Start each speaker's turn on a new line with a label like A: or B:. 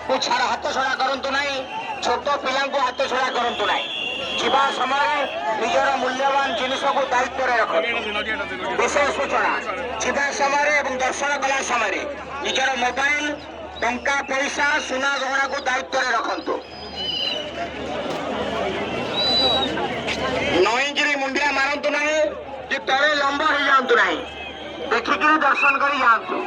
A: ଛାଡ଼ ହାତ ଛଡ଼ା କରନ୍ତୁ ନାହିଁ, ଛୋଟ ପିଲାଙ୍କୁ ହାତ ଛଡ଼ା କରନ୍ତୁ ନାହିଁ। ଯିବା ସମୟରେ ନିଜର ମୂଲ୍ୟବାନ ଜିନିଷକୁ ଦାୟିତ୍ୱରେ ରଖନ୍ତୁ। ବିଶେଷ ସୂଚନା, ଯିବା ସମୟରେ ଏବଂ ଦର୍ଶନ କଲା ସମୟରେ ନିଜର ମୋବାଇଲ, ଟଙ୍କା ପଇସା, ସୁନା ଗହଣାକୁ ଦାୟିତ୍ୱରେ ରଖନ୍ତୁ। ନଇଁକିରି ମୁଣ୍ଡିଆ ମାରନ୍ତୁ ନାହିଁ କି ତଳେ ଲମ୍ବ ହେଇଯାଆନ୍ତୁ ନାହିଁ, ଦେଖିକିରି ଦର୍ଶନ କରି ଯାଆନ୍ତୁ।